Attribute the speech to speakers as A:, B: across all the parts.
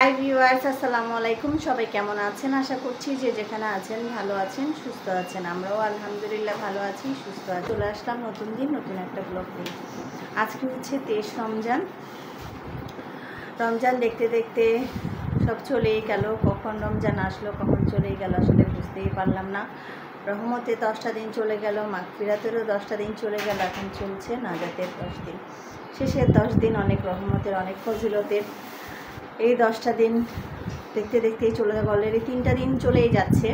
A: Hi viewers, আসসালামু আলাইকুম। সবাই কেমন আছেন? আশা করছি যে যেখানে আছেন ভালো আছেন, সুস্থ আছেন। আমরাও আলহামদুলিল্লাহ ভালো আছি, সুস্থ আছি। চলে আসলাম নতুন দিন, নতুন একটা ব্লগ নিয়ে। আজকে হচ্ছে 23 রমজান। রমজান দেখতে দেখতে সব চলেই গেল। কখন রমজান আসলো, কখন চলেই গেল আসলে বুঝতেই পারলাম না। রহমতে 10টা দিন চলে গেল, মাগফিরাতেরও 10টা দিন চলে গেল, এখন চলছে নাজাতের 10 দিন। শেষের 10 দিন অনেক রহমতের, অনেক ফজিলতের। এই 10টা দিন দেখতে দেখতেই চলে যাবে। অলরেডি 3টা দিন চলেই যাচ্ছে,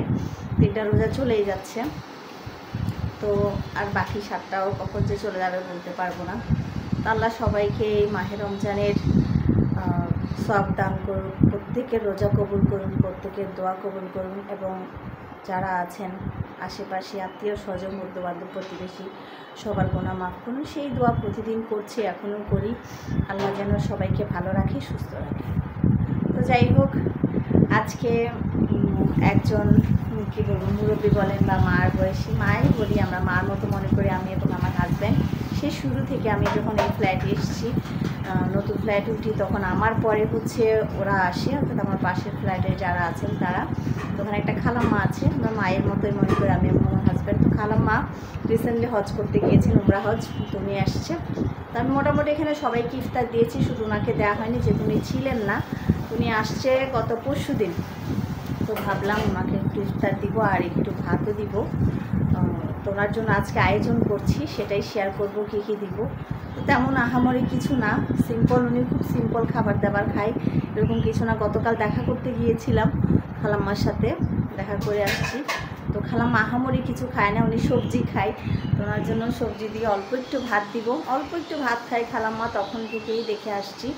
A: 3টা রোজা চলেই যাচ্ছে। তো আর বাকি 7টাও কখন যে চলে যাবে বলতে পারবো না। তো আল্লাহ সবাইকে এই মাহে রমজানের সওয়াব দান করুন, প্রত্যেকের রোজা কবুল করুন, প্রত্যেকের দোয়া কবুল করুন, এবং যারা আছেন আশেপাশে আত্মীয় স্বজন, বন্ধুবান্ধব, প্রতিবেশী সবার গুনাহ মাফ করুন। সেই দোয়া প্রতিদিন করছি, এখনও করি। আল্লাহ যেন সবাইকে ভালো রাখে, সুস্থ রাখে। তো যাই হোক, আজকে একজন কী বলবো, মুরব্বী বলেন বা মার বয়সী, মাই বলি আমরা, মার মতো মনে করি আমি এবং আমার হাজব্যান্ড। সে শুরু থেকে আমি যখন এই ফ্ল্যাটে এসেছি, নতুন ফ্ল্যাটে উঠি, তখন আমার পরে হচ্ছে ওরা আসে, অর্থাৎ আমার পাশের ফ্ল্যাটে যারা আছেন তারা। তখন একটা খালাম্মা আছে, আমরা মায়ের মতোই মনে করি আমি এবং আমার হাজব্যান্ড। তো খালাম্মা রিসেন্টলি হজ করতে গিয়েছেন, উমরা হজ, তো উনি আসছে। তো আমি মোটামুটি এখানে সবাইকে ইফতার দিয়েছি, শুধু ওনাকে দেওয়া হয়নি, যেহেতু উনি ছিলেন না। উনি আসছে গত পরশু দিন। তো ভাবলাম ওনাকে একটু ইফতার দিব আর একটু ভাতও দিব। তো ওনার জন্য আজকে আয়োজন করছি, সেটাই শেয়ার করব কী কী দিব। তো তেমন আহামরি কিছু না, সিম্পল। উনি খুব সিম্পল খাবার দাবার খায়, এরকম কিছু না। গতকাল দেখা করতে গিয়েছিলাম খালাম্মার সাথে, দেখা করে আসছি। তো খালাম্মা আহামরি কিছু খায় না, উনি সবজি খায়। তো ওনার জন্য সবজি দিয়ে অল্প একটু ভাত দিব। অল্প একটু ভাত খায় খালাম্মা, তখন থেকেই দেখে আসছি।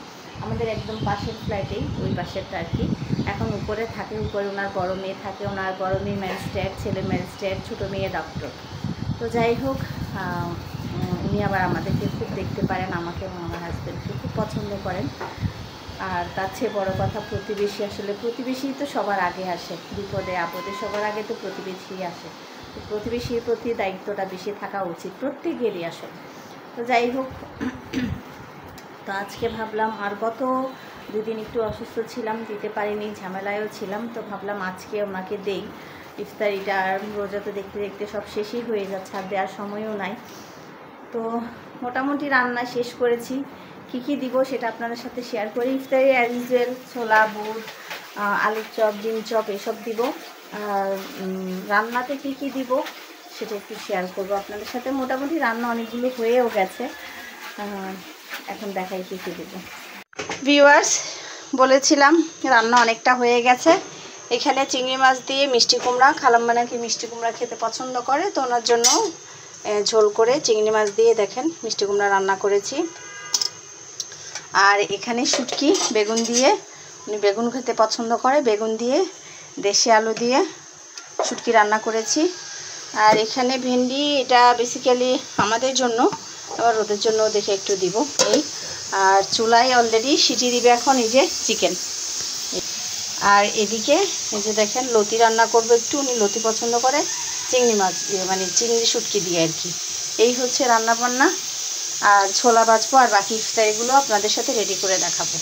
A: আমাদের একদম পাশের ফ্ল্যাটেই, ওই পাশেরটা আর কি। এখন উপরে থাকে, উপরে ওনার বড় মেয়ে থাকে, ওনার বড় মেয়ে ম্যাজিস্ট্রেট, ছেলে ম্যাজিস্ট্রেট, ছোটো মেয়ে ডক্টর। তো যাই হোক, উনি আবার আমাদেরকে খুব দেখতে পারেন, আমাকে এবং আমার হাজব্যান্ডকে খুব পছন্দ করেন। আর তার চেয়ে বড়ো কথা, প্রতিবেশী, আসলে প্রতিবেশী তো সবার আগে আসে, বিপদে আপদে সবার আগে তো প্রতিবেশী আসে। তো প্রতিবেশীর প্রতি দায়িত্বটা বেশি থাকা উচিত প্রত্যেকেরই আসলে। তো যাই হোক, তো আজকে ভাবলাম, আর গত 2 দিন একটু অসুস্থ ছিলাম, দিতে পারিনি, ঝামেলায়ও ছিলাম। তো ভাবলাম আজকে ওনাকে দেই ইফতারিটা। আর রোজা তো দেখতে দেখতে সব শেষই হয়ে যাচ্ছে, আর দেওয়ার সময়ও নাই। তো মোটামুটি রান্না শেষ করেছি। কী কী দিব সেটা আপনাদের সাথে শেয়ার করি। ইফতারি অ্যাজ ইউজুয়াল ছোলা, বুট, আলুর চপ, ডিম চপ এসব দিব। আর রান্নাতে কী কী দিব সেটা একটু শেয়ার করব আপনাদের সাথে। মোটামুটি রান্না অনেকগুলো হয়েও গেছে, এখন দেখাই কী কী দেবো। ভিউয়ার্স, বলেছিলাম রান্না অনেকটা হয়ে গেছে। এখানে চিংড়ি মাছ দিয়ে মিষ্টি কুমড়া, খালাম্মা নাকি মিষ্টি কুমড়া খেতে পছন্দ করে, তো ওনার জন্য ঝোল করে চিংড়ি মাছ দিয়ে দেখেন মিষ্টি কুমড়া রান্না করেছি। আর এখানে শুটকি বেগুন দিয়ে, উনি বেগুন খেতে পছন্দ করে, বেগুন দিয়ে দেশি আলু দিয়ে শুটকি রান্না করেছি। আর এখানে ভেন্ডি, এটা বেসিক্যালি আমাদের জন্য, আবার ওদের জন্য দেখে একটু দিব এই। আর চুলায় অলরেডি সিটি দিবে এখন এই যে চিকেন। আর এদিকে এই যে দেখেন লতি রান্না করবো একটু, উনি লতি পছন্দ করে, চিংড়ি মাছ দিয়ে, মানে চিংড়ি শুটকি দিয়ে আর কি। এই হচ্ছে রান্না বান্না। আর ছোলা ভাজবো, আর বাকি ইফতারিগুলো আপনাদের সাথে রেডি করে দেখাবো।